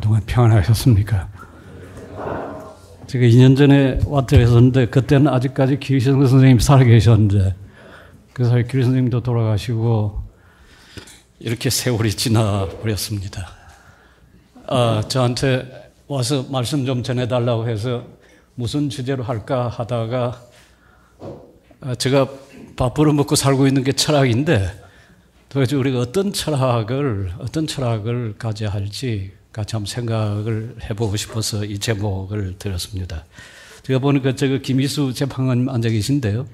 동안 평안하셨습니까? 제가 2년 전에 왔다 했었는데 그때는 아직까지 기리성 선생님이 살아계셨는데 그 사이 기리 선생님도 돌아가시고 이렇게 세월이 지나버렸습니다. 저한테 와서 말씀 좀 전해달라고 해서 무슨 주제로 할까 하다가 제가 밥 벌어먹고 살고 있는 게 철학인데 도대체 우리가 어떤 철학을 가져야 할지 같이 한번 생각을 해보고 싶어서 이 제목을 드렸습니다. 제가 보니까 김희수 재판관님 앉아 계신데요.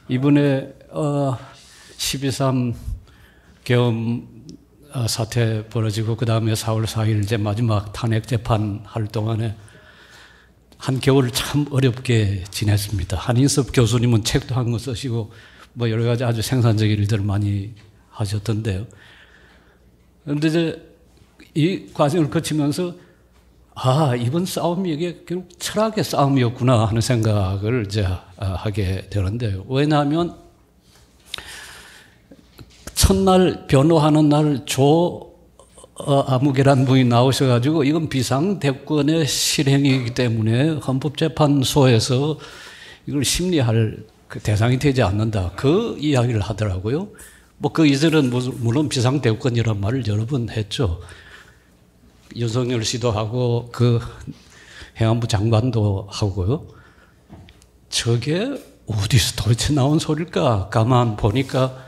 이번에 12.3 계엄 사태 벌어지고 그 다음에 4월 4일 이제 마지막 탄핵 재판 할 동안에 한 겨울을 참 어렵게 지냈습니다. 한인섭 교수님은 책도 한 권 쓰시고 뭐 여러 가지 아주 생산적인 일들을 많이 하셨던데요. 그런데 이제 이 과정을 거치면서 이번 싸움이 이게 결국 철학의 싸움이었구나 하는 생각을 이제 하게 되는데요. 왜냐하면 첫날 변호하는 날 아무개란 분이 나오셔가지고 이건 비상대권의 실행이기 때문에 헌법재판소에서 이걸 심리할 대상이 되지 않는다. 그 이야기를 하더라고요. 뭐 그 이전은 물론 비상대권이란 말을 여러 번 했죠. 윤석열 씨도 하고 그 행안부 장관도 하고요. 저게 어디서 도대체 나온 소리일까? 가만 보니까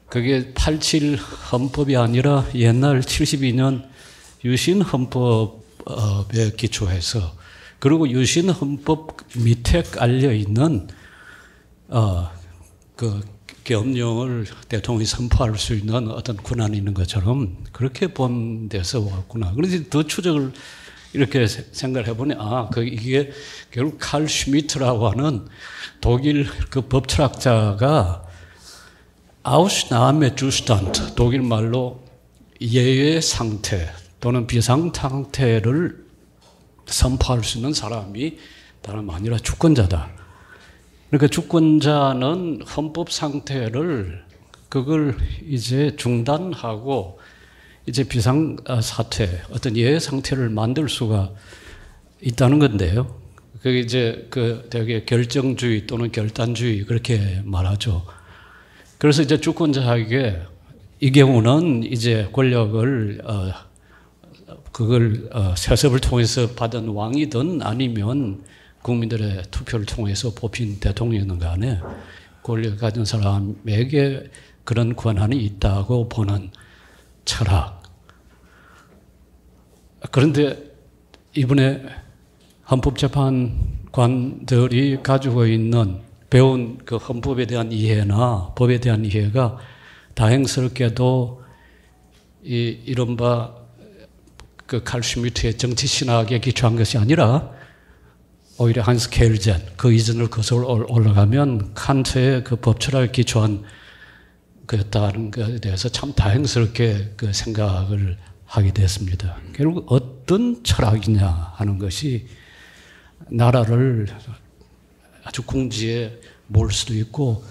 그게 87 헌법이 아니라 옛날 72년 유신 헌법에 기초해서 그리고 유신 헌법 밑에 깔려 있는 그 계엄령을 대통령이 선포할 수 있는 어떤 권한이 있는 것처럼 그렇게 본 데서 왔구나. 그런데 더 추적을 이렇게 생각을 해보니 이게 결국 칼 슈미트라고 하는 독일 그 법철학자가 아우슈나메 주스탄트 독일 말로 예외 상태 또는 비상 상태를 선포할 수 있는 사람이 다름 아니라 주권자다. 그러니까 주권자는 헌법 상태를 그걸 이제 중단하고 이제 비상 사태 어떤 예외 상태를 만들 수가 있다는 건데요. 그게 이제 그 되게 결정주의 또는 결단주의 그렇게 말하죠. 그래서 이제 주권자에게 이 경우는 이제 권력을 그걸 세습을 통해서 받은 왕이든 아니면 국민들의 투표를 통해서 뽑힌 대통령이든 간에 권력을 가진 사람에게 그런 권한이 있다고 보는 철학. 그런데 이번에 헌법재판관들이 가지고 있는 배운 그 헌법에 대한 이해나 법에 대한 이해가 다행스럽게도 이른바 그 칼 슈미트의 정치 신학에 기초한 것이 아니라 오히려 한스 켈젠 그 이전을 거슬러 올라가면 칸트의 그 법철학에 기초한 그였다는 것에 대해서 참 다행스럽게 그 생각을 하게 됐습니다. 결국 어떤 철학이냐 하는 것이 나라를 아주 궁지에 몰 수도 있고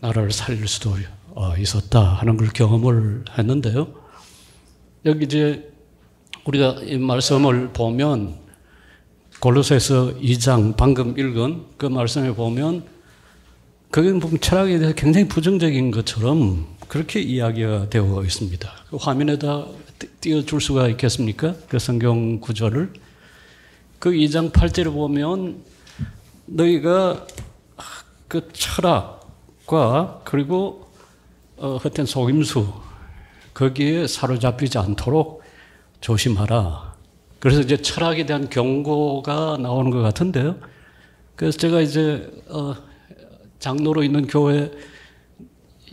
나라를 살릴 수도 있었다 하는 걸 경험을 했는데요. 여기 이제 우리가 이 말씀을 보면 골로새서 2장 방금 읽은 그 말씀에 보면 그게 보면 철학에 대해서 굉장히 부정적인 것처럼 그렇게 이야기가 되어 있습니다. 그 화면에다 띄워줄 수가 있겠습니까? 그 성경 구절을. 그 2장 8절을 보면 너희가 그 철학과 그리고 헛된 속임수 거기에 사로잡히지 않도록 조심하라. 그래서 이제 철학에 대한 경고가 나오는 것 같은데요. 그래서 제가 이제 장로로 있는 교회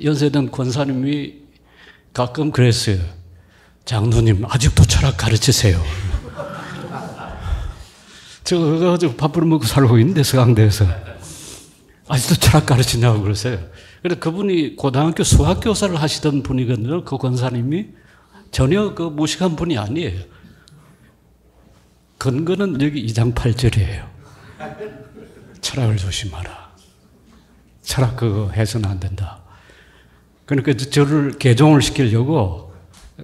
연세된 권사님이 가끔 그랬어요. 장로님 아직도 철학 가르치세요. 제가 밥을 먹고 살고 있는데 서강대에서 아직도 철학 가르치냐고 그러세요. 그래서 그분이 고등학교 수학교사를 하시던 분이거든요. 그 권사님이 전혀 그 무식한 분이 아니에요. 근거는 여기 2장 8절이에요. 철학을 조심하라. 철학 그거 해서는 안 된다. 그러니까 저를 개종을 시키려고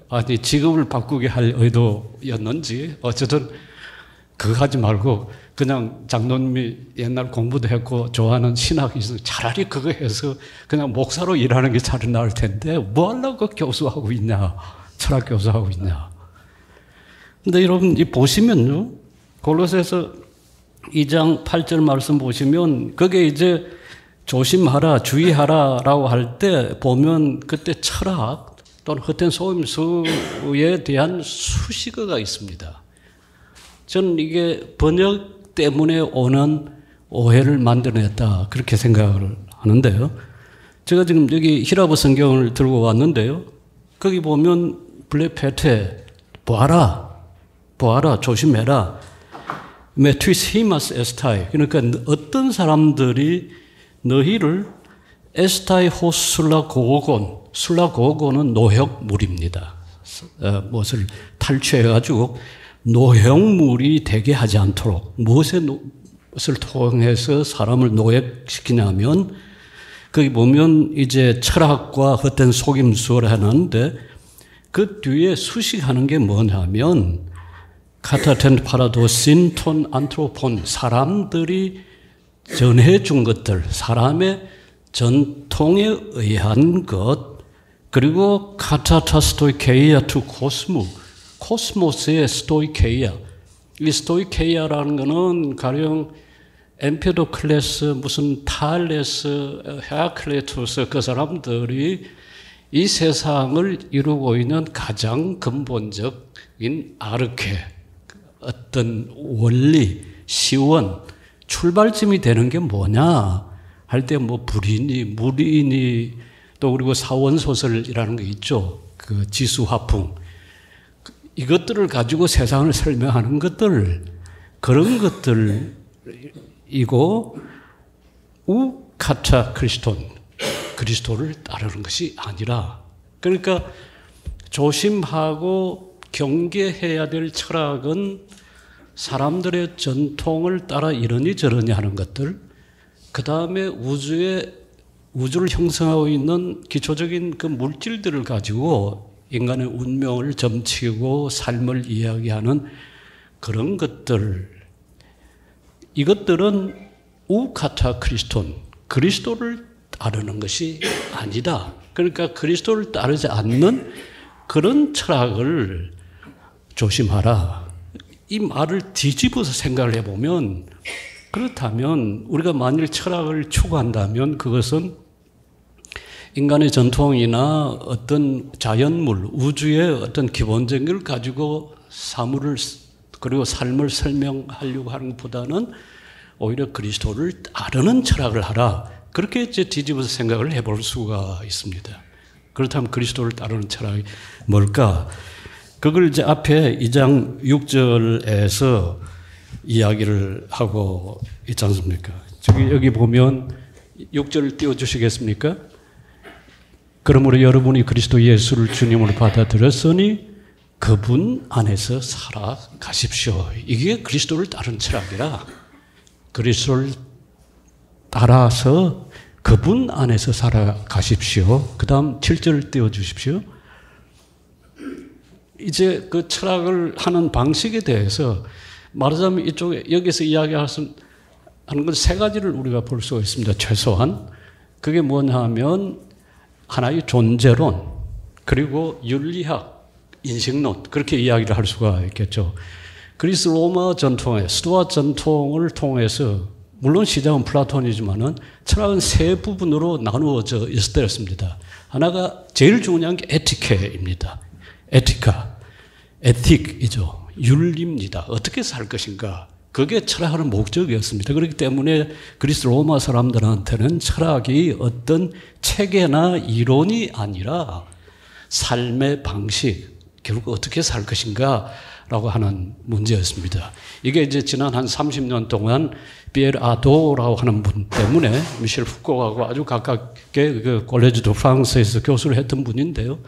아니 직업을 바꾸게 할 의도였는지 어쨌든 그거 하지 말고 그냥 장로님이 옛날 공부도 했고 좋아하는 신학이 있어서 차라리 그거 해서 그냥 목사로 일하는 게 차라리 나을 텐데 뭐 하려고 교수하고 있냐, 철학 교수하고 있냐. 근데 여러분 이 보시면요, 골로새서 2장 8절 말씀 보시면 그게 이제 조심하라, 주의하라라고 할 때 보면 그때 철학 또는 헛된 속임수에 대한 수식어가 있습니다. 저는 이게 번역 때문에 오는 오해를 만들어냈다 그렇게 생각을 하는데요. 제가 지금 여기 히라보 성경을 들고 왔는데요. 거기 보면 블레페테 보아라, 조심해라. 메투이스히마스 에스타이, 그러니까 어떤 사람들이 너희를 에스타이 호 술라고곤, 술라고곤은 노획물입니다. 무엇을 탈취해가지고 노획물이 되게 하지 않도록 무엇을 통해서 사람을 노획시키냐면 거기 보면 이제 철학과 헛된 속임수를 하는데 그 뒤에 수식하는 게 뭐냐면 카타텐 파라도신 톤 안트로폰, 사람들이 전해준 것들, 사람의 전통에 의한 것, 그리고 카타타 스토이케이아 투 코스모, 코스모스의 스토이케이아. 이 스토이케이아라는 것은 가령 엠페도클레스, 무슨 탈레스, 헤라클레투스 그 사람들이 이 세상을 이루고 있는 가장 근본적인 아르케, 어떤 원리, 시원, 출발점이 되는 게 뭐냐 할 때 뭐 불이니, 물이니, 또 그리고 사원소설이라는 게 있죠. 그 지수화풍. 이것들을 가지고 세상을 설명하는 것들, 그런 것들이고, 우카타 크리스톤, 그리스도를 따르는 것이 아니라, 그러니까 조심하고 경계해야 될 철학은 사람들의 전통을 따라 이러니 저러니 하는 것들, 그 다음에 우주를 형성하고 있는 기초적인 그 물질들을 가지고 인간의 운명을 점치고 삶을 이야기하는 그런 것들, 이것들은 우카타 크리스톤, 그리스도를 따르는 것이 아니다. 그러니까 그리스도를 따르지 않는 그런 철학을 조심하라. 이 말을 뒤집어서 생각을 해보면, 그렇다면 우리가 만일 철학을 추구한다면 그것은 인간의 전통이나 어떤 자연물, 우주의 어떤 기본적인 걸 가지고 사물을 그리고 삶을 설명하려고 하는 것보다는 오히려 그리스도를 따르는 철학을 하라. 그렇게 이제 뒤집어서 생각을 해볼 수가 있습니다. 그렇다면 그리스도를 따르는 철학이 뭘까? 그걸 이제 앞에 2장 6절에서 이야기를 하고 있지 않습니까? 여기 보면 6절을 띄워주시겠습니까? 그러므로 여러분이 그리스도 예수를 주님으로 받아들였으니 그분 안에서 살아가십시오. 이게 그리스도를 따르는 철학이라, 그리스도를 따라서 그분 안에서 살아가십시오. 그 다음 7절을 띄워주십시오. 이제 그 철학을 하는 방식에 대해서 말하자면 이쪽에 여기서 이야기하는 건 세 가지를 우리가 볼 수가 있습니다. 최소한. 그게 뭐냐 하면 하나의 존재론, 그리고 윤리학, 인식론, 그렇게 이야기를 할 수가 있겠죠. 그리스 로마 전통의 스토아 전통을 통해서 물론 시작은 플라톤이지만은 철학은 세 부분으로 나누어져 있었습니다. 하나가 제일 중요한 게 에티케입니다. 에티카, 에틱이죠. 윤리입니다. 어떻게 살 것인가. 그게 철학하는 목적이었습니다. 그렇기 때문에 그리스 로마 사람들한테는 철학이 어떤 체계나 이론이 아니라 삶의 방식, 결국 어떻게 살 것인가 라고 하는 문제였습니다. 이게 이제 지난 한 30년 동안 피에르 아도라고 하는 분 때문에 미셸 푸코하고 아주 가깝게 그 콜레지 드 프랑스에서 교수를 했던 분인데요.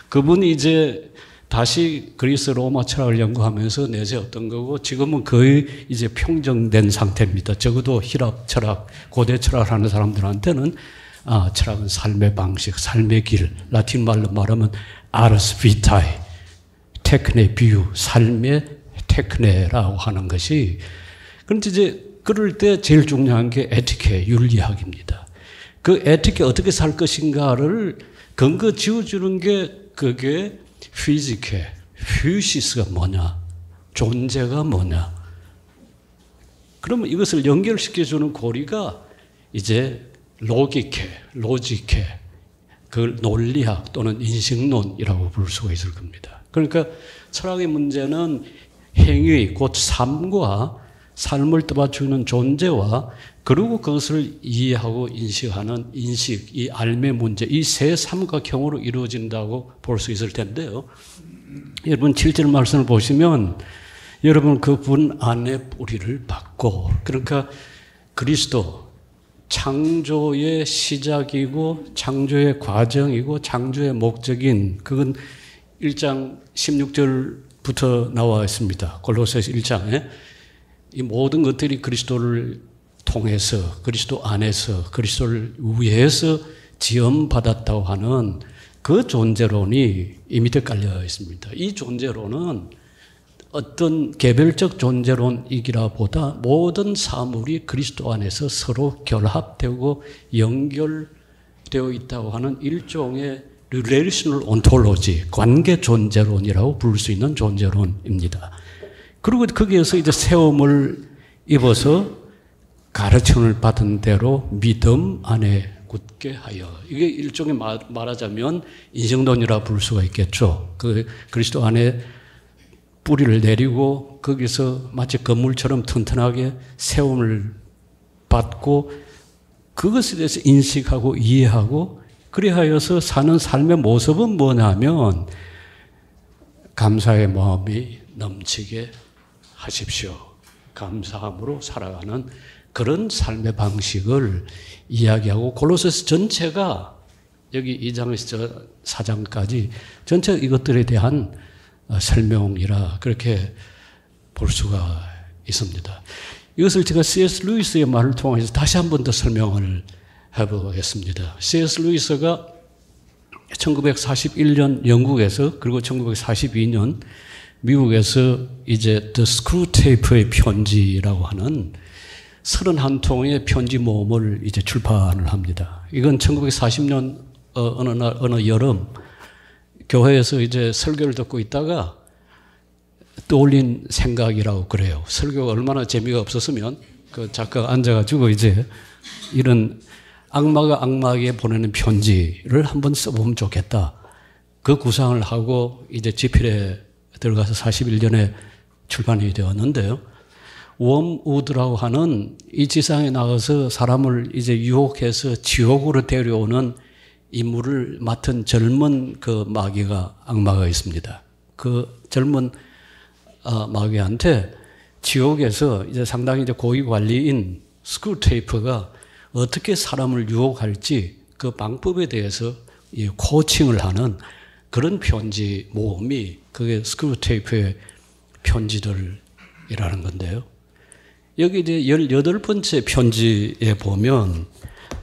그분이 이제 다시 그리스 로마 철학을 연구하면서 내세웠던 거고, 지금은 거의 이제 평정된 상태입니다. 적어도 히랍 철학, 고대 철학을 하는 사람들한테는 철학은 삶의 방식, 삶의 길, 라틴 말로 말하면 아르스 비타이, 테크네 비유, 삶의 테크네라고 하는 것이, 그런데 이제 그럴 때 제일 중요한 게 에티케, 윤리학입니다. 그 에티케 어떻게 살 것인가를 근거 지어주는 게 그게 피지케, 퓨시스가 뭐냐, 존재가 뭐냐. 그러면 이것을 연결시켜주는 고리가 이제 로지케, 그걸 논리학 또는 인식론이라고 부를 수가 있을 겁니다. 그러니까 철학의 문제는 행위, 곧 삶과 삶을 떠받치는 존재와 그리고 그것을 이해하고 인식하는 인식, 이 알매 문제, 이 세 삼각형으로 이루어진다고 볼 수 있을 텐데요. 여러분 7절 말씀을 보시면 여러분 그분 안에 뿌리를 받고, 그러니까 그리스도 창조의 시작이고 창조의 과정이고 창조의 목적인, 그건 1장 16절부터 나와 있습니다. 골로새서 1장에 이 모든 것들이 그리스도를 통해서, 그리스도 안에서, 그리스도를 위해서 지음받았다고 하는 그 존재론이 이 밑에 깔려 있습니다. 이 존재론은 어떤 개별적 존재론이기라 보다 모든 사물이 그리스도 안에서 서로 결합되고 연결되어 있다고 하는 일종의 relational ontology, 관계 존재론이라고 부를 수 있는 존재론입니다. 그리고 거기에서 이제 세움을 입어서 가르침을 받은 대로 믿음 안에 굳게 하여, 이게 일종의 말하자면 인생론이라 부를 수가 있겠죠. 그 그리스도 안에 뿌리를 내리고 거기서 마치 건물처럼 튼튼하게 세움을 받고 그것에 대해서 인식하고 이해하고 그리하여서 사는 삶의 모습은 뭐냐면 감사의 마음이 넘치게 하십시오. 감사함으로 살아가는 그런 삶의 방식을 이야기하고, 골로새서 전체가 여기 2장에서 4장까지 전체 이것들에 대한 설명이라 그렇게 볼 수가 있습니다. 이것을 제가 C.S. 루이스의 말을 통해서 다시 한 번 더 설명을 해보겠습니다. C.S. 루이스가 1941년 영국에서 그리고 1942년 미국에서 이제 The Screwtape의 편지라고 하는 31통의 편지 모음을 이제 출판을 합니다. 이건 1940년 어느 여름 교회에서 이제 설교를 듣고 있다가 떠올린 생각이라고 그래요. 설교가 얼마나 재미가 없었으면 그 작가가 앉아가지고 이제 이런 악마가 악마에게 보내는 편지를 한번 써보면 좋겠다. 그 구상을 하고 이제 지필에 들어가서 41년에 출판이 되었는데요. 웜우드라고 하는 이 지상에 나가서 사람을 이제 유혹해서 지옥으로 데려오는 임무를 맡은 젊은 그 마귀가, 악마가 있습니다. 그 젊은 마귀한테 지옥에서 이제 상당히 이제 고위 관리인 스크루테이프가 어떻게 사람을 유혹할지 그 방법에 대해서 코칭을 하는 그런 편지 모음이 그게 스크루테이프의 편지들이라는 건데요. 여기 이제 18번째 편지에 보면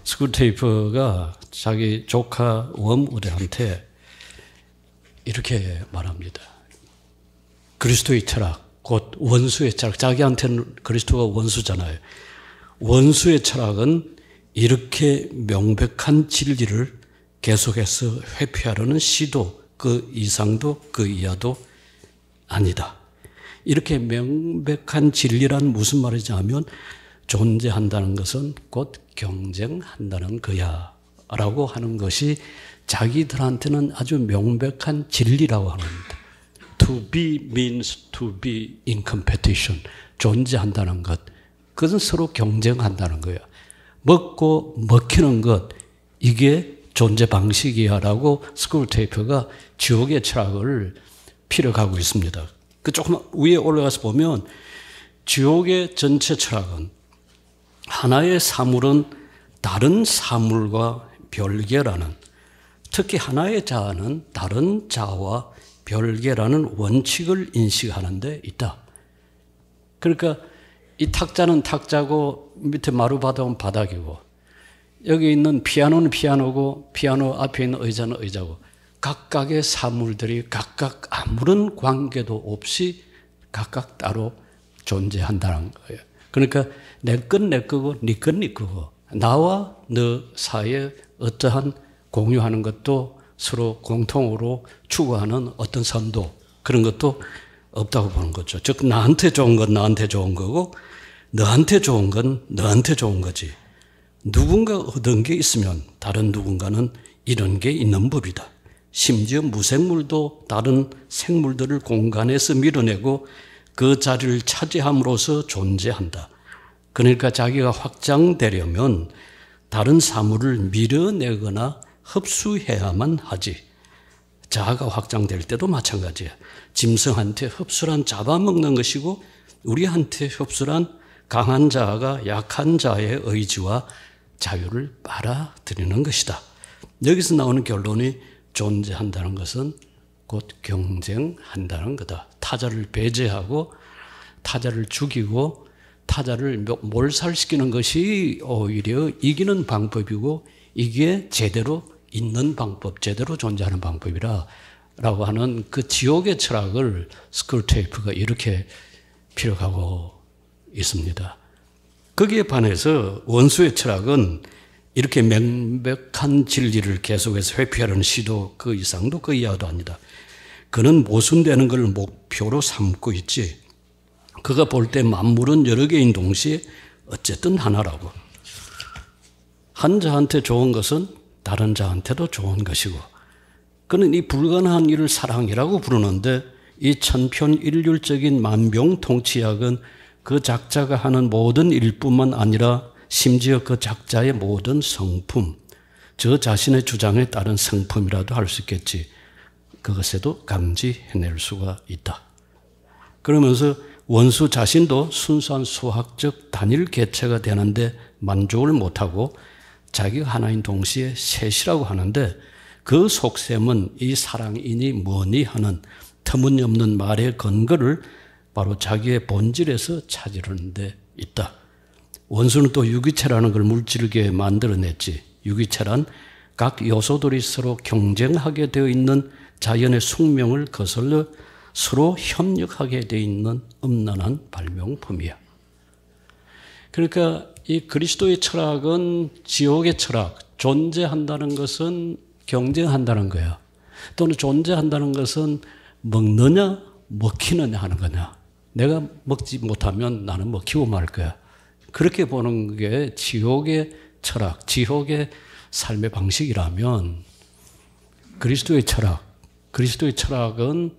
스크루테이프가 자기 조카 웜우드한테 이렇게 말합니다. 그리스도의 철학, 곧 원수의 철학. 자기한테는 그리스도가 원수잖아요. 원수의 철학은 이렇게 명백한 진리를 계속해서 회피하려는 시도, 그 이상도 그 이하도 아니다. 이렇게 명백한 진리란 무슨 말이냐 하면 존재한다는 것은 곧 경쟁한다는 거야 라고 하는 것이 자기들한테는 아주 명백한 진리라고 하는 겁니다. To be means to be in competition. 존재한다는 것. 그것은 서로 경쟁한다는 거야. 먹고 먹히는 것. 이게 존재 방식이야 라고 스크루테이프가 지옥의 철학을 피력하고 있습니다. 그 조금 위에 올라가서 보면 지옥의 전체 철학은 하나의 사물은 다른 사물과 별개라는, 특히 하나의 자아는 다른 자아와 별개라는 원칙을 인식하는 데 있다. 그러니까 이 탁자는 탁자고 밑에 마루바닥은 바닥이고 여기 있는 피아노는 피아노고 피아노 앞에 있는 의자는 의자고 각각의 사물들이 각각 아무런 관계도 없이 각각 따로 존재한다는 거예요. 그러니까 내 건 내 거고 네 건 네 거고 나와 너 사이에 어떠한 공유하는 것도 서로 공통으로 추구하는 어떤 선도 그런 것도 없다고 보는 거죠. 즉 나한테 좋은 건 나한테 좋은 거고 너한테 좋은 건 너한테 좋은 거지. 누군가 얻은 게 있으면 다른 누군가는 이런 게 있는 법이다. 심지어 무생물도 다른 생물들을 공간에서 밀어내고 그 자리를 차지함으로써 존재한다. 그러니까 자기가 확장되려면 다른 사물을 밀어내거나 흡수해야만 하지. 자아가 확장될 때도 마찬가지야. 짐승한테 흡수란 잡아먹는 것이고 우리한테 흡수란 강한 자아가 약한 자의 의지와 자유를 빨아들이는 것이다. 여기서 나오는 결론이 존재한다는 것은 곧 경쟁한다는 거다. 타자를 배제하고 타자를 죽이고 타자를 몰살시키는 것이 오히려 이기는 방법이고 이게 제대로 있는 방법, 제대로 존재하는 방법이라 라고 하는 그 지옥의 철학을 스쿨테이프가 이렇게 피력하고 있습니다. 거기에 반해서 원수의 철학은 이렇게 명백한 진리를 계속해서 회피하려는 시도 그 이상도 그 이하도 아니다. 그는 모순되는 걸 목표로 삼고 있지. 그가 볼 때 만물은 여러 개인 동시에 어쨌든 하나라고. 한 자한테 좋은 것은 다른 자한테도 좋은 것이고 그는 이 불가능한 일을 사랑이라고 부르는데 이 천편일률적인 만병통치약은 그 작자가 하는 모든 일뿐만 아니라 심지어 그 작자의 모든 성품, 저 자신의 주장에 따른 성품이라도 할 수 있겠지. 그것에도 감지해낼 수가 있다. 그러면서 원수 자신도 순수한 수학적 단일 개체가 되는데 만족을 못하고 자기가 하나인 동시에 셋이라고 하는데 그 속셈은 이 사랑이니 뭐니 하는 터무니없는 말의 근거를 바로 자기의 본질에서 찾으려는 데 있다. 원수는 또 유기체라는 걸 물질계에 만들어냈지. 유기체란 각 요소들이 서로 경쟁하게 되어 있는 자연의 숙명을 거슬러 서로 협력하게 되어 있는 음란한 발명품이야. 그러니까 이 그리스도의 철학은 지옥의 철학, 존재한다는 것은 경쟁한다는 거야. 또는 존재한다는 것은 먹느냐 먹히느냐 하는 거냐. 내가 먹지 못하면 나는 먹히고 말 거야. 그렇게 보는 게 지옥의 철학, 지옥의 삶의 방식이라면 그리스도의 철학은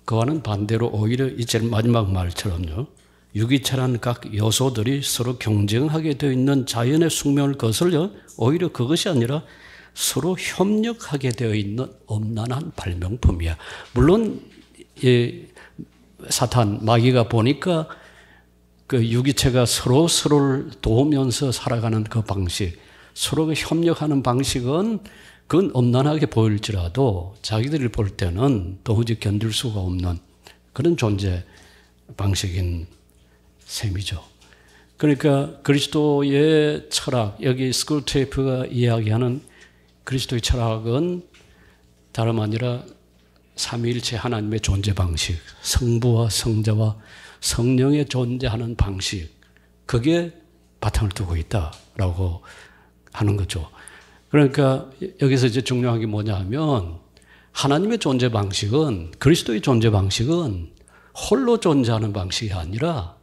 그와는 반대로 오히려 이 제일 마지막 말처럼요. 유기체란 각 요소들이 서로 경쟁하게 되어 있는 자연의 숙명을 거슬려 오히려 그것이 아니라 서로 협력하게 되어 있는 엄난한 발명품이야. 물론 사탄, 마귀가 보니까 그 유기체가 서로를 도우면서 살아가는 그 방식, 서로 협력하는 방식은 그건 엄난하게 보일지라도 자기들이 볼 때는 도무지 견딜 수가 없는 그런 존재 방식인 셈이죠. 그러니까 그리스도의 철학, 여기 스쿨테이프가 이야기하는 그리스도의 철학은 다름 아니라 삼위일체 하나님의 존재 방식, 성부와 성자와 성령의 존재하는 방식, 그게 바탕을 두고 있다라고 하는 거죠. 그러니까 여기서 이제 중요한 게 뭐냐 하면 하나님의 존재 방식은, 그리스도의 존재 방식은 홀로 존재하는 방식이 아니라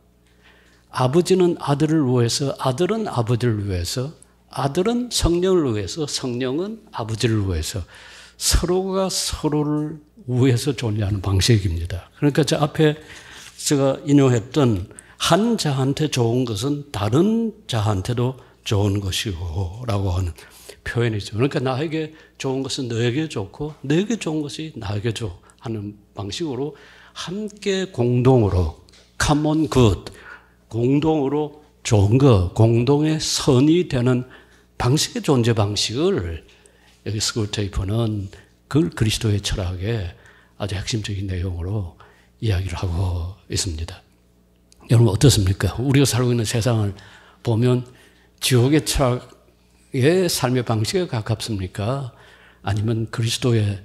아버지는 아들을 위해서, 아들은 아버지를 위해서, 아들은 성령을 위해서, 성령은 아버지를 위해서 서로가 서로를 위해서 존재하는 방식입니다. 그러니까 저 앞에 제가 인용했던 한 자한테 좋은 것은 다른 자한테도 좋은 것이고 라고 하는 표현이죠. 그러니까 나에게 좋은 것은 너에게 좋고 너에게 좋은 것이 나에게 좋 하는 방식으로 함께 공동으로 common good, 공동으로 좋은 것, 공동의 선이 되는 방식의 존재 방식을 여기 스쿨테이프는 그 그리스도의 철학의 아주 핵심적인 내용으로 이야기를 하고 있습니다. 여러분 어떻습니까? 우리가 살고 있는 세상을 보면 지옥의 철학의 삶의 방식에 가깝습니까? 아니면 그리스도의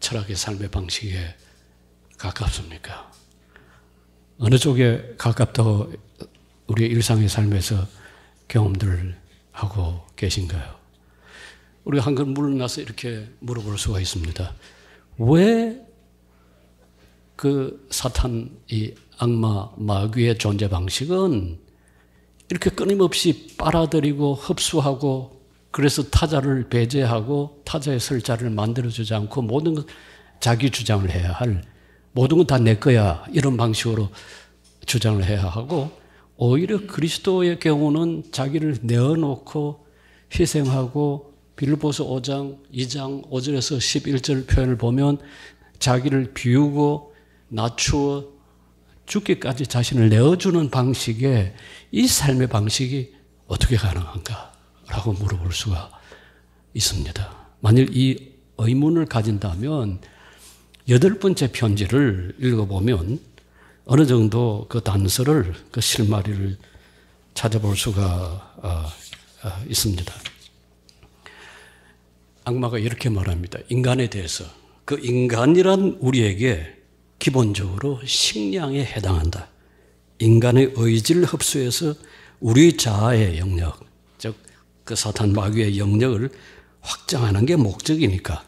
철학의 삶의 방식에 가깝습니까? 어느 쪽에 가깝다고 우리의 일상의 삶에서 경험들을 하고 계신가요? 우리가 한 걸 물러나서 이렇게 물어볼 수가 있습니다. 왜 그 사탄, 이 악마, 마귀의 존재 방식은 이렇게 끊임없이 빨아들이고 흡수하고 그래서 타자를 배제하고 타자의 설 자리를 만들어주지 않고 모든 것 자기 주장을 해야 할, 모든 건 다 내 거야 이런 방식으로 주장을 해야 하고, 오히려 그리스도의 경우는 자기를 내어놓고 희생하고, 빌립보서 5장 2장 5절에서 11절 표현을 보면 자기를 비우고 낮추어 죽기까지 자신을 내어주는 방식의 이 삶의 방식이 어떻게 가능한가? 라고 물어볼 수가 있습니다. 만일 이 의문을 가진다면 8번째 편지를 읽어보면 어느 정도 그 단서를, 그 실마리를 찾아볼 수가 있습니다. 악마가 이렇게 말합니다. 인간에 대해서. 그 인간이란 우리에게 기본적으로 식량에 해당한다. 인간의 의지를 흡수해서 우리 자아의 영역, 즉 그 사탄 마귀의 영역을 확장하는 게 목적이니까.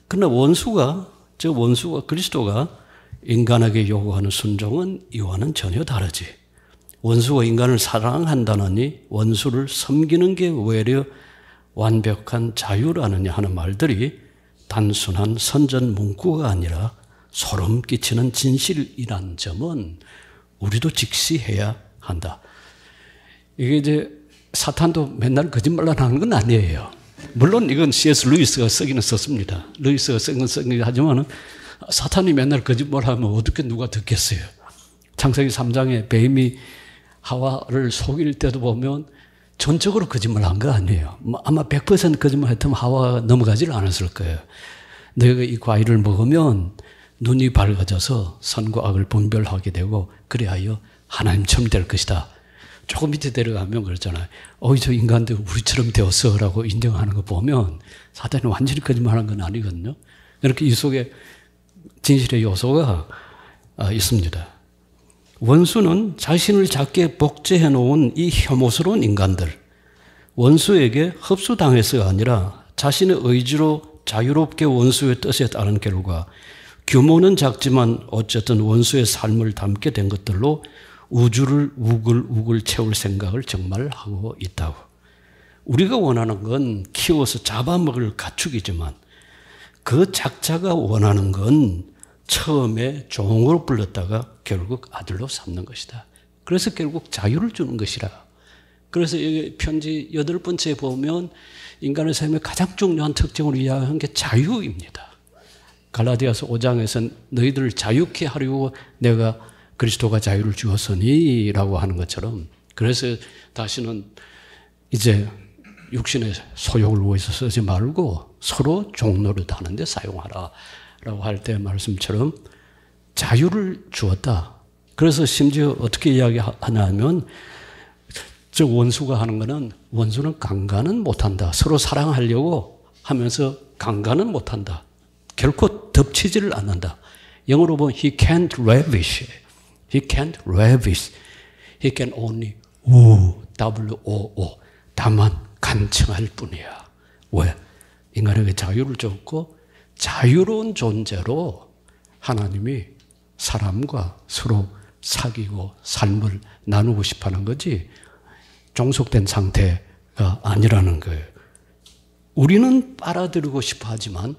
그러나 원수가 그리스도가 인간에게 요구하는 순종은 이와는 전혀 다르지. 원수가 인간을 사랑한다느니 원수를 섬기는 게 외려 완벽한 자유라느냐 하는 말들이 단순한 선전 문구가 아니라 소름 끼치는 진실이란 점은 우리도 직시해야 한다. 이게 이제 사탄도 맨날 거짓말을 하는 건 아니에요. 물론 이건 C.S. 루이스가 쓰기는 썼습니다. 루이스가 쓰긴 하지만 사탄이 맨날 거짓말하면 어떻게 누가 듣겠어요. 창세기 3장에 뱀이 하와를 속일 때도 보면 전적으로 거짓말한 거 아니에요. 아마 100% 거짓말했다면 하와가 넘어가지를 않았을 거예요. 너희가 이 과일을 먹으면 눈이 밝아져서 선과 악을 분별하게 되고 그리하여 하나님처럼 될 것이다. 조금 밑에 내려가면 그렇잖아요. 저 인간들 우리처럼 되었어 라고 인정하는 거 보면 사탄이 완전히 거짓말한 건 아니거든요. 이렇게 이 속에 진실의 요소가 있습니다. 원수는 자신을 작게 복제해 놓은 이 혐오스러운 인간들, 원수에게 흡수당해서가 아니라 자신의 의지로 자유롭게 원수의 뜻에 따른 결과 규모는 작지만 어쨌든 원수의 삶을 담게 된 것들로 우주를 우글우글 채울 생각을 정말 하고 있다고. 우리가 원하는 건 키워서 잡아먹을 가축이지만 그 작자가 원하는 건 처음에 종으로 불렀다가 결국 아들로 삼는 것이다. 그래서 결국 자유를 주는 것이라. 그래서 여기 편지 8번째에 보면 인간의 삶의 가장 중요한 특징으로 이야기한 게 자유입니다. 갈라디아서 5장에서 너희들을 자유케 하려고 내가 그리스도가 자유를 주었으니 라고 하는 것처럼, 그래서 다시는 이제 육신의 소욕을 위해서 쓰지 말고 서로 종노릇 하는 데 사용하라 라고 할 때 말씀처럼 자유를 주었다. 그래서 심지어 어떻게 이야기하냐면 저 원수가 하는 거는 원수는 강간은 못한다. 서로 사랑하려고 하면서 강간은 못한다. 결코 덮치지를 않는다. 영어로 보면 he can't ravish. He can't ravish. He can only woo. W-O-O. 다만 간청할 뿐이야. 왜? 인간에게 자유를 줬고 자유로운 존재로 하나님이 사람과 서로 사귀고 삶을 나누고 싶어하는 거지 종속된 상태가 아니라는 거예요. 우리는 빨아들이고 싶어 하지만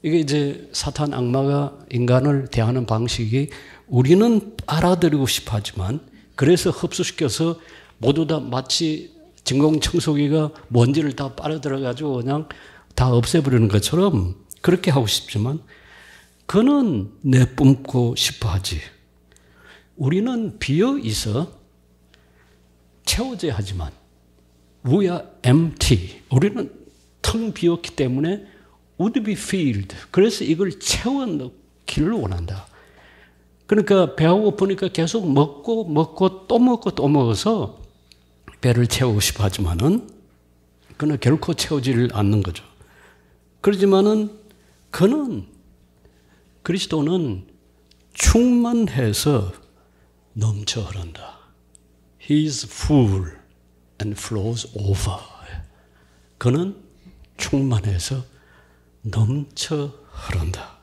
이게 이제 사탄 악마가 인간을 대하는 방식이 우리는 빨아들이고 싶어 하지만 그래서 흡수시켜서 모두 다 마치 진공청소기가 먼지를 다 빨아들여가지고 그냥 다 없애버리는 것처럼 그렇게 하고 싶지만 그는 내뿜고 싶어 하지. 우리는 비어 있어 채워져야 하지만 we are empty. 우리는 텅 비었기 때문에 would be filled. 그래서 이걸 채워 넣기를 원한다. 그러니까 배가 고프니까 계속 먹고 또 먹어서 배를 채우고 싶어 하지만은 그는 결코 채우지를 않는 거죠. 그렇지만은 그는 그리스도는 충만해서 넘쳐 흐른다. He is full and flows over. 그는 충만해서 넘쳐 흐른다.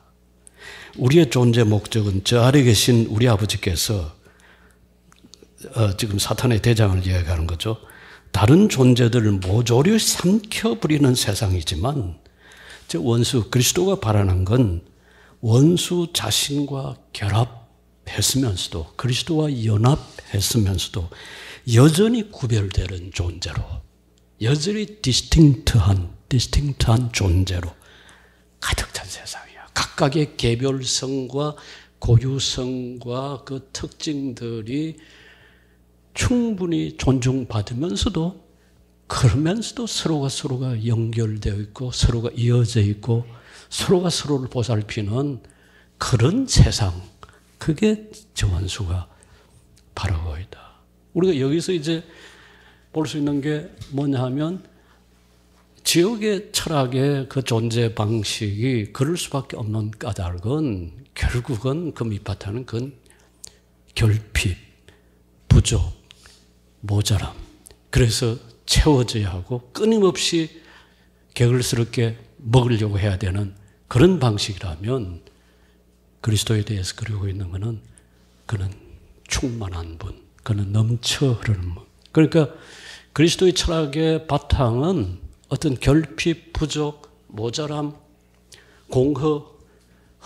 우리의 존재 목적은 저 아래 계신 우리 아버지께서 지금 사탄의 대장을 이야기하는 거죠. 다른 존재들을 모조리 삼켜버리는 세상이지만 저 원수 그리스도가 바라는 건 원수 자신과 결합했으면서도 그리스도와 연합했으면서도 여전히 구별되는 존재로 여전히 디스팅트한 존재로 가득 찬 세상이야. 각각의 개별성과 고유성과 그 특징들이 충분히 존중받으면서도 그러면서도 서로가 연결되어 있고 서로가 이어져 있고 서로가 서로를 보살피는 그런 세상, 그게 저 원수가 바라고 있다. 우리가 여기서 이제 볼 수 있는 게 뭐냐 하면 지옥의 철학의 그 존재 방식이 그럴 수밖에 없는 까닭은 결국은 그 밑바탕은 그건 결핍, 부족, 모자람. 그래서 채워져야 하고 끊임없이 게을스럽게 먹으려고 해야 되는 그런 방식이라면 그리스도에 대해서 그리고 있는 것은 그는 충만한 분, 그는 넘쳐 흐르는 분. 그러니까 그리스도의 철학의 바탕은 어떤 결핍, 부족, 모자람, 공허,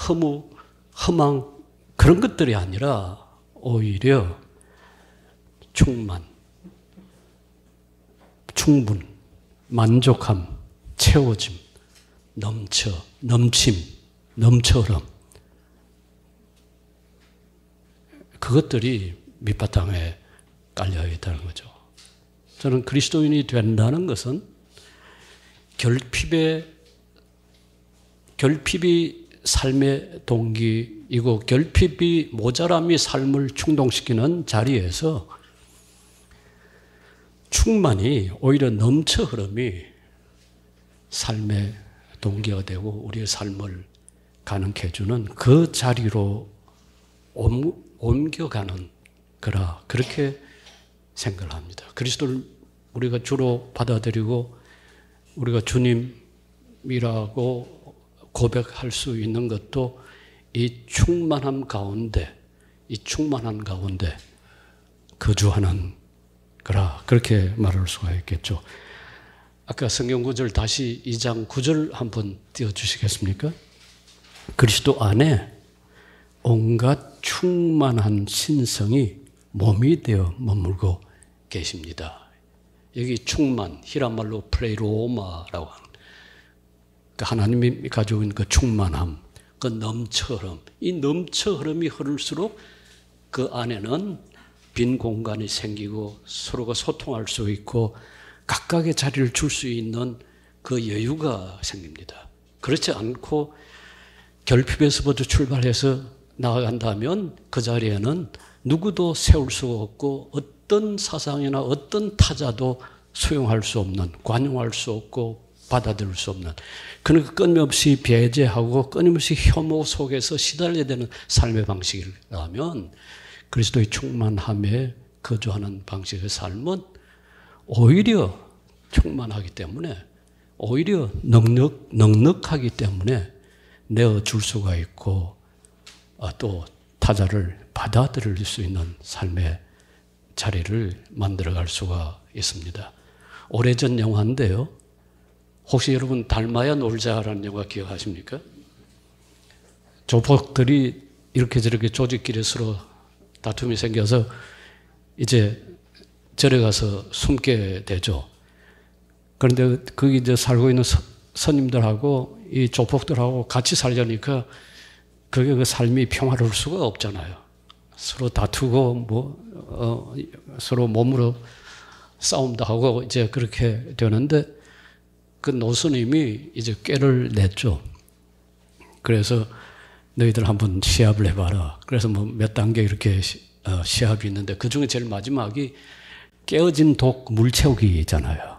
허무, 허망 그런 것들이 아니라 오히려 충만, 충분, 만족함, 채워짐, 넘침, 넘쳐럼 그것들이 밑바탕에 깔려 있다는 거죠. 저는 그리스도인이 된다는 것은 결핍이 삶의 동기이고 결핍이 모자람이 삶을 충동시키는 자리에서 충만이 오히려 넘쳐 흐름이 삶의 동기가 되고 우리의 삶을 가능케 해주는 그 자리로 옮겨가는 거라 그렇게 생각을 합니다. 그리스도를 우리가 주로 받아들이고 우리가 주님이라고 고백할 수 있는 것도 이 충만한 가운데 거주하는 거라 그렇게 말할 수가 있겠죠. 아까 성경 구절 다시 2장 9절 한번 띄워주시겠습니까? 그리스도 안에 온갖 충만한 신성이 몸이 되어 머물고 계십니다. 여기 충만, 히라말로 프레이로마라고 하는 하나님이 가지고 있는 그 충만함, 그 넘쳐 흐름, 이 넘쳐 흐름이 흐를수록 그 안에는 빈 공간이 생기고 서로가 소통할 수 있고 각각의 자리를 줄 수 있는 그 여유가 생깁니다. 그렇지 않고 결핍에서부터 출발해서 나아간다면 그 자리에는 누구도 세울 수가 없고 어떤 사상이나 어떤 타자도 수용할 수 없는, 관용할 수 없고 받아들일 수 없는, 그러니까 끊임없이 배제하고 끊임없이 혐오 속에서 시달려야 되는 삶의 방식이라면 그리스도의 충만함에 거주하는 방식의 삶은 오히려 충만하기 때문에 오히려 넉넉하기 때문에 내어줄 수가 있고 또 타자를 받아들일 수 있는 삶의 자리를 만들어갈 수가 있습니다. 오래전 영화인데요. 혹시 여러분 닮아야 놀자라는 영화 기억하십니까? 조폭들이 이렇게 저렇게 조직끼리 서로 다툼이 생겨서 이제 절에 가서 숨게 되죠. 그런데 거기 이제 살고 있는 스님들하고 이 조폭들하고 같이 살려니까 그게 그 삶이 평화로울 수가 없잖아요. 서로 다투고 서로 몸으로 싸움도 하고 이제 그렇게 되는데 그 노스님이 이제 꾀를 냈죠. 그래서 너희들 한번 시합을 해봐라. 그래서 뭐 몇 단계 이렇게 시합이 있는데 그 중에 제일 마지막이 깨어진 독 물 채우기잖아요.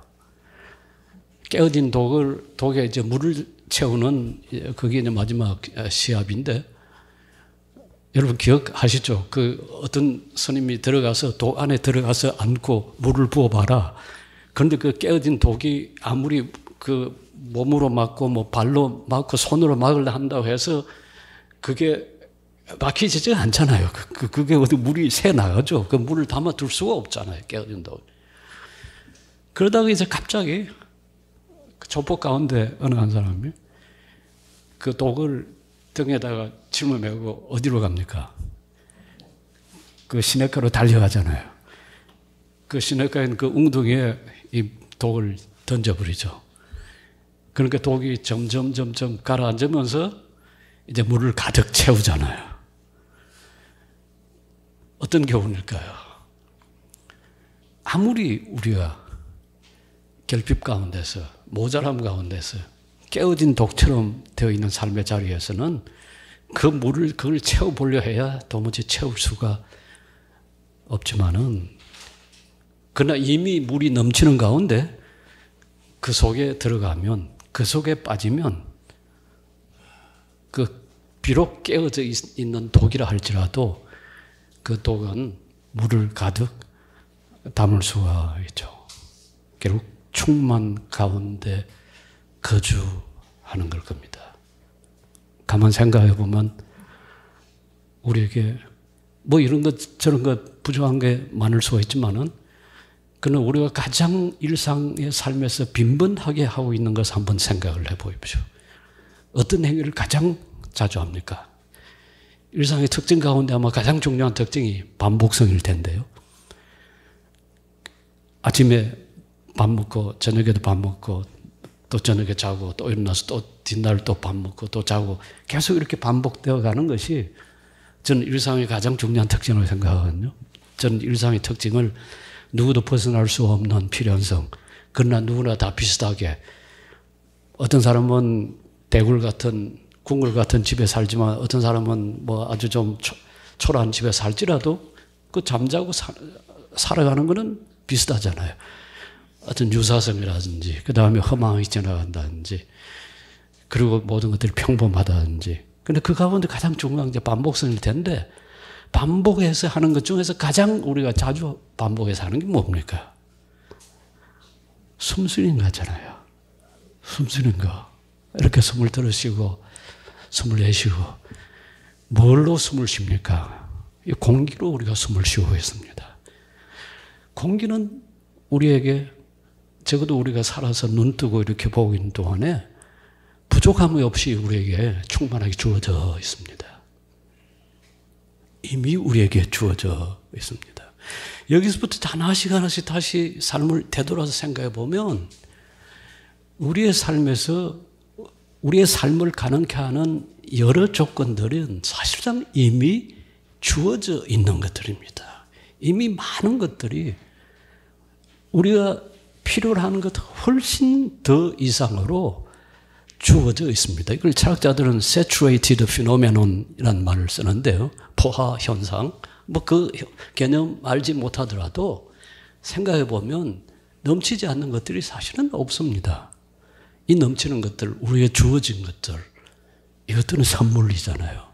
깨어진 독에 이제 물을 채우는 그게 이제 마지막 시합인데 여러분 기억하시죠? 그 어떤 스님이 들어가서 독 안에 들어가서 앉고 물을 부어봐라. 그런데 그 깨어진 독이 아무리 그 몸으로 맞고 뭐 발로 맞고 손으로 막으려 한다고 해서 그게 막히지가 않잖아요. 그게 어디 물이 새 나가죠. 그 물을 담아둘 수가 없잖아요. 깨어진 독. 그러다가 이제 갑자기 그 조폭 가운데 어느 한 사람이 그 독을 등에다가 짐을 메고 어디로 갑니까? 그 시냇가로 달려가잖아요. 그 시냇가에 있는 그 웅덩이에 이 독을 던져버리죠. 그러니까 독이 점점 가라앉으면서 이제 물을 가득 채우잖아요. 어떤 교훈일까요? 아무리 우리가 결핍 가운데서 모자람 가운데서 깨어진 독처럼 되어 있는 삶의 자리에서는 그 물을 그걸 채워보려 해야 도무지 채울 수가 없지만은 그러나 이미 물이 넘치는 가운데 그 속에 들어가면 그 속에 빠지면 그 비록 깨어져 있는 독이라 할지라도 그 독은 물을 가득 담을 수가 있죠. 결국 충만 가운데 거주하는 걸 겁니다. 가만 생각해 보면 우리에게 뭐 이런 것 저런 것 부족한 게 많을 수가 있지만은 그는 우리가 가장 일상의 삶에서 빈번하게 하고 있는 것을 한번 생각을 해 보십시오. 어떤 행위를 가장 자주 합니까? 일상의 특징 가운데 아마 가장 중요한 특징이 반복성일 텐데요. 아침에 밥 먹고 저녁에도 밥 먹고 또 저녁에 자고 또 일어나서 또 뒷날 또 밥 먹고 또 자고 계속 이렇게 반복되어 가는 것이 저는 일상의 가장 중요한 특징으로 생각하거든요. 저는 일상의 특징을 누구도 벗어날 수 없는 필연성, 그러나 누구나 다 비슷하게 어떤 사람은 대굴 같은 궁궐 같은 집에 살지만 어떤 사람은 뭐 아주 좀 초라한 집에 살지라도 그 잠자고 살아가는 거는 비슷하잖아요. 어떤 유사성이라든지 그 다음에 허망이 지나간다든지 그리고 모든 것들이 평범하다든지 근데 그 가운데 가장 중요한 게 반복성일 텐데 반복해서 하는 것 중에서 가장 우리가 자주 반복해서 하는 게 뭡니까? 숨쉬는 거잖아요. 숨쉬는 거. 이렇게 숨을 들으시고 숨을 내쉬고 뭘로 숨을 쉽니까? 공기로 우리가 숨을 쉬고 있습니다. 공기는 우리에게 적어도 우리가 살아서 눈 뜨고 이렇게 보고 있는 동안에 부족함이 없이 우리에게 충만하게 주어져 있습니다. 이미 우리에게 주어져 있습니다. 여기서부터 하나씩 다시 삶을 되돌아서 생각해 보면 우리의 삶에서 우리의 삶을 가능케 하는 여러 조건들은 사실상 이미 주어져 있는 것들입니다. 이미 많은 것들이 우리가 필요로 하는 것 훨씬 더 이상으로 주어져 있습니다. 이걸 철학자들은 saturated phenomenon이라는 말을 쓰는데요. 포화 현상. 뭐 그 개념 알지 못하더라도 생각해 보면 넘치지 않는 것들이 사실은 없습니다. 이 넘치는 것들, 우리에게 주어진 것들, 이것들은 선물이잖아요.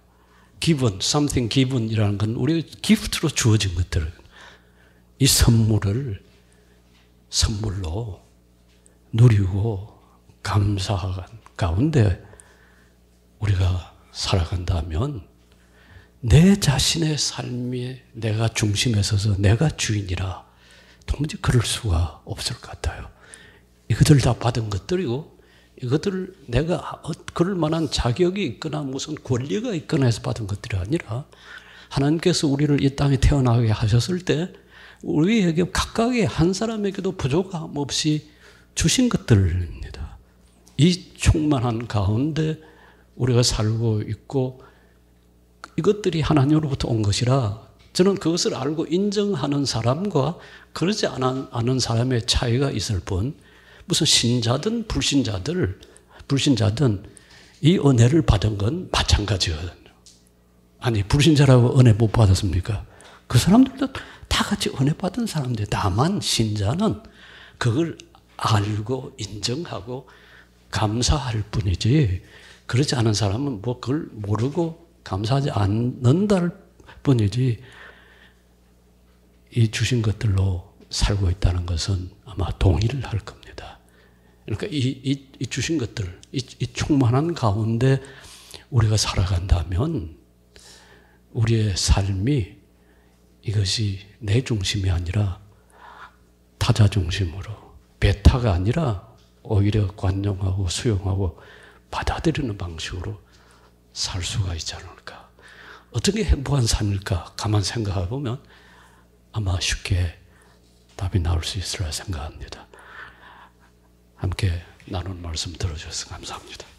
given, something given이라는 건 우리에게 기프트로 주어진 것들. 이 선물을 선물로 누리고 감사한 가운데 우리가 살아간다면 내 자신의 삶에 내가 중심에 서서 내가 주인이라 도무지 그럴 수가 없을 것 같아요. 이것들 다 받은 것들이고 이것들을 내가 그럴 만한 자격이 있거나 무슨 권리가 있거나 해서 받은 것들이 아니라 하나님께서 우리를 이 땅에 태어나게 하셨을 때 우리에게 각각의 한 사람에게도 부족함 없이 주신 것들입니다. 이 충만한 가운데 우리가 살고 있고 이것들이 하나님으로부터 온 것이라 저는 그것을 알고 인정하는 사람과 그러지 않은 사람의 차이가 있을 뿐 무슨 신자든 불신자든 이 은혜를 받은 건 마찬가지거든요. 아니 불신자라고 은혜 못 받았습니까? 그 사람들도 다 같이 은혜 받은 사람들. 다만 신자는 그걸 알고 인정하고 감사할 뿐이지 그러지 않은 사람은 뭐 그걸 모르고 감사하지 않는다를 뿐이지 이 주신 것들로 살고 있다는 것은 아마 동의를 할 겁니다. 그러니까 이 주신 것들, 이 충만한 가운데 우리가 살아간다면 우리의 삶이 이것이 내 중심이 아니라 타자 중심으로, 배타가 아니라 오히려 관용하고 수용하고 받아들이는 방식으로 살 수가 있지 않을까. 어떻게 행복한 삶일까 가만 생각해 보면 아마 쉽게 답이 나올 수 있으리라 생각합니다. 함께 나눈 말씀 들어주셔서 감사합니다.